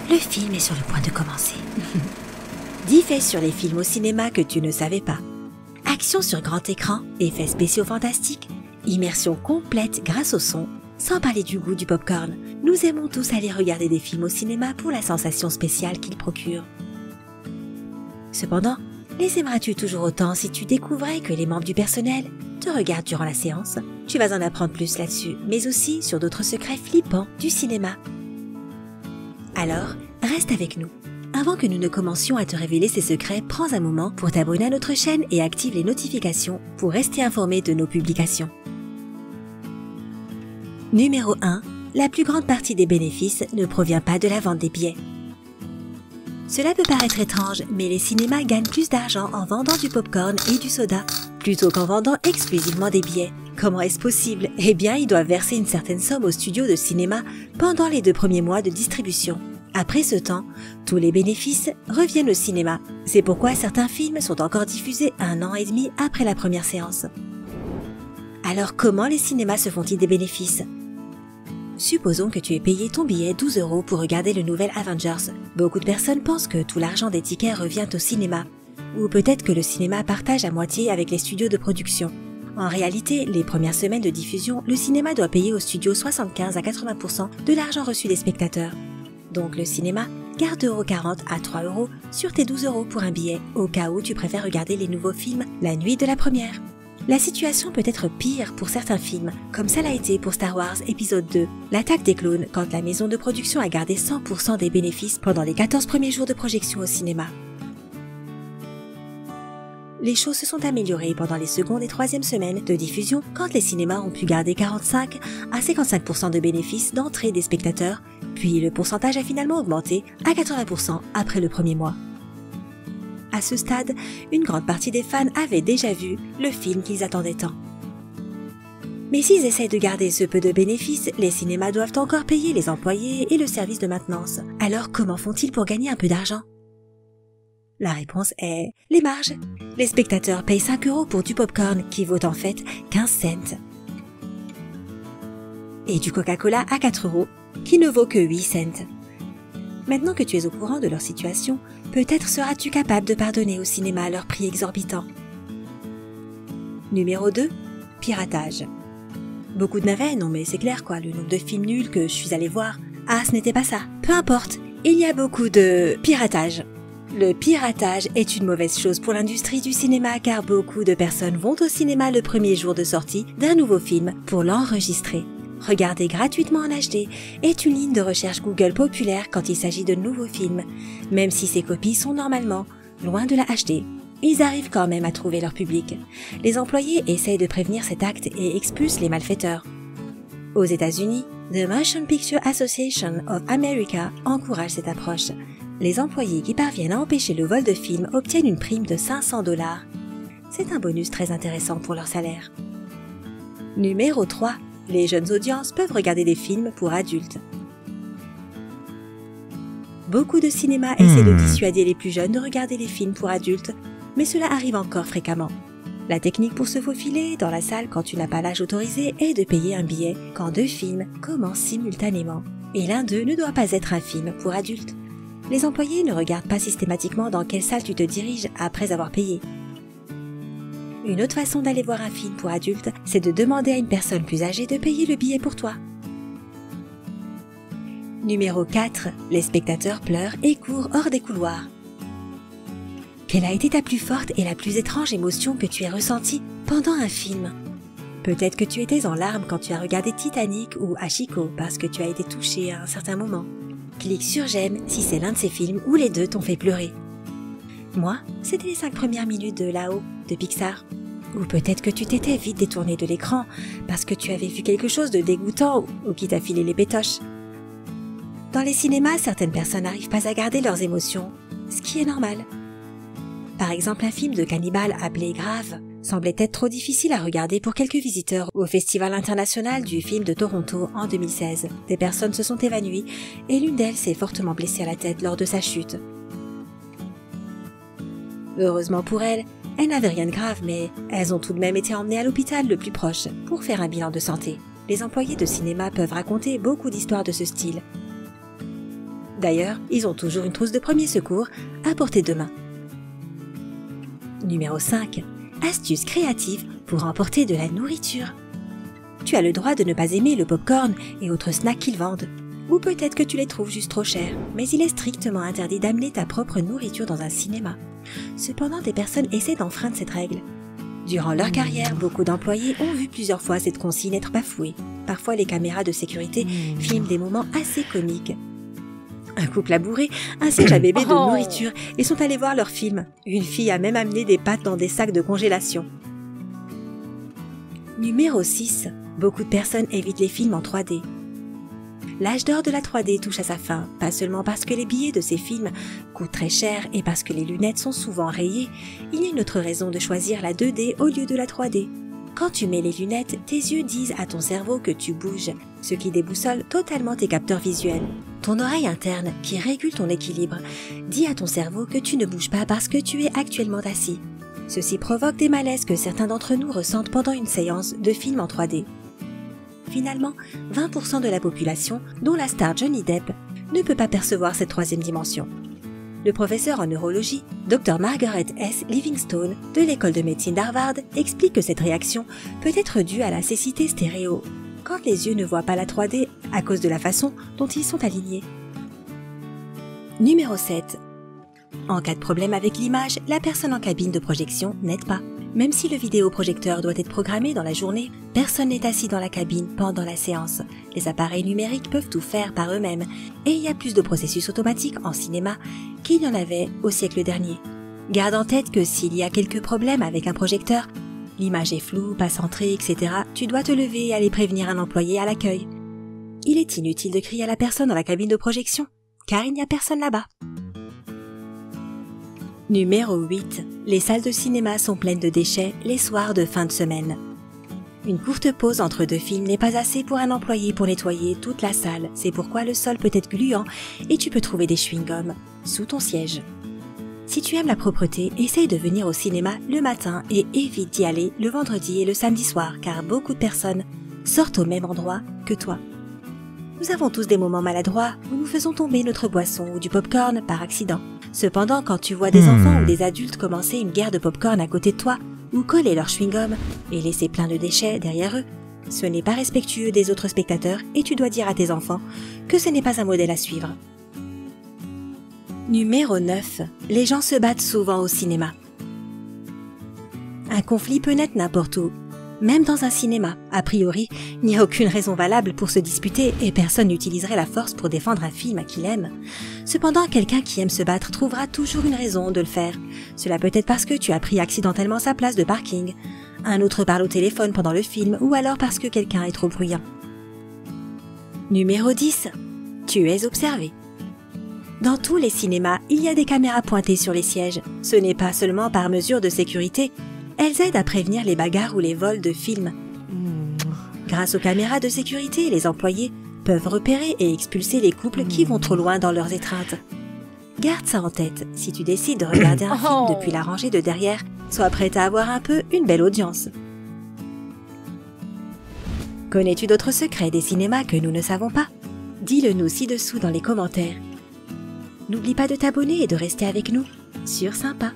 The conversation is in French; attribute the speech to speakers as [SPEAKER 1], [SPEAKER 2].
[SPEAKER 1] le film est sur le point de commencer. 10 faits sur les films au cinéma que tu ne savais pas. Action sur grand écran, effets spéciaux fantastiques, immersion complète grâce au son, sans parler du goût du popcorn. Nous aimons tous aller regarder des films au cinéma pour la sensation spéciale qu'ils procurent. Cependant, les aimeras-tu toujours autant si tu découvrais que les membres du personnel te regardent durant la séance? Tu vas en apprendre plus là-dessus, mais aussi sur d'autres secrets flippants du cinéma. Alors, reste avec nous. Avant que nous ne commencions à te révéler ces secrets, prends un moment pour t'abonner à notre chaîne et active les notifications pour rester informé de nos publications. Numéro 1. La plus grande partie des bénéfices ne provient pas de la vente des billets. Cela peut paraître étrange, mais les cinémas gagnent plus d'argent en vendant du popcorn et du soda, plutôt qu'en vendant exclusivement des billets. Comment est-ce possible? Eh bien, ils doivent verser une certaine somme aux studios de cinéma pendant les 2 premiers mois de distribution. Après ce temps, tous les bénéfices reviennent au cinéma. C'est pourquoi certains films sont encore diffusés 1 an et demi après la première séance. Alors comment les cinémas se font-ils des bénéfices? Supposons que tu aies payé ton billet 12 € pour regarder le nouvel Avengers. Beaucoup de personnes pensent que tout l'argent des tickets revient au cinéma. Ou peut-être que le cinéma partage à moitié avec les studios de production. En réalité, les premières semaines de diffusion, le cinéma doit payer au studio 75 à 80% de l'argent reçu des spectateurs. Donc le cinéma garde 2,40 € à 3 € sur tes 12 € pour un billet, au cas où tu préfères regarder les nouveaux films la nuit de la première. La situation peut être pire pour certains films, comme ça l'a été pour Star Wars épisode 2, l'attaque des clones, quand la maison de production a gardé 100% des bénéfices pendant les 14 premiers jours de projection au cinéma. Les choses se sont améliorées pendant les secondes et troisièmes semaines de diffusion quand les cinémas ont pu garder 45 à 55% de bénéfices d'entrée des spectateurs, puis le pourcentage a finalement augmenté à 80% après le premier mois. À ce stade, une grande partie des fans avaient déjà vu le film qu'ils attendaient tant. Mais s'ils essaient de garder ce peu de bénéfices, les cinémas doivent encore payer les employés et le service de maintenance. Alors comment font-ils pour gagner un peu d'argent? La réponse est les marges. Les spectateurs payent 5 € pour du popcorn qui vaut en fait 15 cents. Et du Coca-Cola à 4 € qui ne vaut que 8 cents. Maintenant que tu es au courant de leur situation, peut-être seras-tu capable de pardonner au cinéma leur prix exorbitant. Numéro 2. Piratage. Beaucoup de navets, non mais c'est clair quoi, le nombre de films nuls que je suis allée voir. Ah, ce n'était pas ça. Peu importe, il y a beaucoup de piratage. Le piratage est une mauvaise chose pour l'industrie du cinéma car beaucoup de personnes vont au cinéma le premier jour de sortie d'un nouveau film pour l'enregistrer. Regarder gratuitement en HD est une ligne de recherche Google populaire quand il s'agit de nouveaux films. Même si ces copies sont normalement loin de la HD, ils arrivent quand même à trouver leur public. Les employés essayent de prévenir cet acte et expulsent les malfaiteurs. Aux États-Unis, The Motion Picture Association of America encourage cette approche. Les employés qui parviennent à empêcher le vol de films obtiennent une prime de 500 $. C'est un bonus très intéressant pour leur salaire. Numéro 3. Les jeunes audiences peuvent regarder des films pour adultes. Beaucoup de cinémas essaient de dissuader les plus jeunes de regarder les films pour adultes, mais cela arrive encore fréquemment. La technique pour se faufiler dans la salle quand tu n'as pas l'âge autorisé est de payer un billet quand 2 films commencent simultanément. Et l'un d'eux ne doit pas être un film pour adultes. Les employés ne regardent pas systématiquement dans quelle salle tu te diriges après avoir payé. Une autre façon d'aller voir un film pour adultes, c'est de demander à une personne plus âgée de payer le billet pour toi. Numéro 4. Les spectateurs pleurent et courent hors des couloirs. Quelle a été ta plus forte et la plus étrange émotion que tu aies ressentie pendant un film? Peut-être que tu étais en larmes quand tu as regardé Titanic ou Hachiko parce que tu as été touché à un certain moment. Clique sur j'aime si c'est l'un de ces films où les deux t'ont fait pleurer. Moi, c'était les 5 premières minutes de Là-haut de Pixar. Ou peut-être que tu t'étais vite détourné de l'écran parce que tu avais vu quelque chose de dégoûtant ou qui t'a filé les pétoches. Dans les cinémas, certaines personnes n'arrivent pas à garder leurs émotions, ce qui est normal. Par exemple, un film de cannibale appelé Grave semblait être trop difficile à regarder pour quelques visiteurs au Festival international du film de Toronto en 2016. Des personnes se sont évanouies et l'une d'elles s'est fortement blessée à la tête lors de sa chute. Heureusement pour elles, elles n'avaient rien de grave, mais elles ont tout de même été emmenées à l'hôpital le plus proche pour faire un bilan de santé. Les employés de cinéma peuvent raconter beaucoup d'histoires de ce style. D'ailleurs, ils ont toujours une trousse de premier secours à portée de main. Numéro 5. Astuce créative pour emporter de la nourriture. Tu as le droit de ne pas aimer le popcorn et autres snacks qu'ils vendent. Ou peut-être que tu les trouves juste trop chers, mais il est strictement interdit d'amener ta propre nourriture dans un cinéma. Cependant, des personnes essaient d'enfreindre cette règle. Durant leur carrière, beaucoup d'employés ont vu plusieurs fois cette consigne être bafouée. Parfois, les caméras de sécurité filment des moments assez comiques. Un couple a bourré un siège à bébé de nourriture et sont allés voir leur film. Une fille a même amené des pâtes dans des sacs de congélation. Numéro 6. Beaucoup de personnes évitent les films en 3D. L'âge d'or de la 3D touche à sa fin, pas seulement parce que les billets de ces films coûtent très cher et parce que les lunettes sont souvent rayées, il y a une autre raison de choisir la 2D au lieu de la 3D. Quand tu mets les lunettes, tes yeux disent à ton cerveau que tu bouges, ce qui déboussole totalement tes capteurs visuels. Ton oreille interne, qui régule ton équilibre, dit à ton cerveau que tu ne bouges pas parce que tu es actuellement assis. Ceci provoque des malaises que certains d'entre nous ressentent pendant une séance de film en 3D. Finalement, 20% de la population, dont la star Johnny Depp, ne peut pas percevoir cette troisième dimension. Le professeur en neurologie, Dr Margaret S. Livingstone, de l'école de médecine d'Harvard, explique que cette réaction peut être due à la cécité stéréo, quand les yeux ne voient pas la 3D à cause de la façon dont ils sont alignés. Numéro 7. En cas de problème avec l'image, la personne en cabine de projection n'aide pas. Même si le vidéoprojecteur doit être programmé dans la journée, personne n'est assis dans la cabine pendant la séance. Les appareils numériques peuvent tout faire par eux-mêmes et il y a plus de processus automatiques en cinéma qu'il y en avait au siècle dernier. Garde en tête que s'il y a quelques problèmes avec un projecteur, l'image est floue, pas centrée, etc., tu dois te lever et aller prévenir un employé à l'accueil. Il est inutile de crier à la personne dans la cabine de projection, car il n'y a personne là-bas. Numéro 8. Les salles de cinéma sont pleines de déchets les soirs de fin de semaine. Une courte pause entre deux films n'est pas assez pour un employé pour nettoyer toute la salle. C'est pourquoi le sol peut être gluant et tu peux trouver des chewing-gums sous ton siège. Si tu aimes la propreté, essaye de venir au cinéma le matin et évite d'y aller le vendredi et le samedi soir car beaucoup de personnes sortent au même endroit que toi. Nous avons tous des moments maladroits où nous faisons tomber notre boisson ou du popcorn par accident. Cependant, quand tu vois des enfants ou des adultes commencer une guerre de popcorn à côté de toi ou coller leur chewing-gum et laisser plein de déchets derrière eux, ce n'est pas respectueux des autres spectateurs et tu dois dire à tes enfants que ce n'est pas un modèle à suivre. Numéro 9. Les gens se battent souvent au cinéma. Un conflit peut naître n'importe où. Même dans un cinéma, a priori, il n'y a aucune raison valable pour se disputer et personne n'utiliserait la force pour défendre un film qu'il aime. Cependant, quelqu'un qui aime se battre trouvera toujours une raison de le faire. Cela peut être parce que tu as pris accidentellement sa place de parking, un autre parle au téléphone pendant le film ou alors parce que quelqu'un est trop bruyant. Numéro 10. Tu es observé. Dans tous les cinémas, il y a des caméras pointées sur les sièges. Ce n'est pas seulement par mesure de sécurité, elles aident à prévenir les bagarres ou les vols de films. Grâce aux caméras de sécurité, les employés peuvent repérer et expulser les couples qui vont trop loin dans leurs étreintes. Garde ça en tête, si tu décides de regarder un film depuis la rangée de derrière, sois prête à avoir un peu une belle audience. Connais-tu d'autres secrets des cinémas que nous ne savons pas? Dis-le nous ci-dessous dans les commentaires. N'oublie pas de t'abonner et de rester avec nous sur Sympa.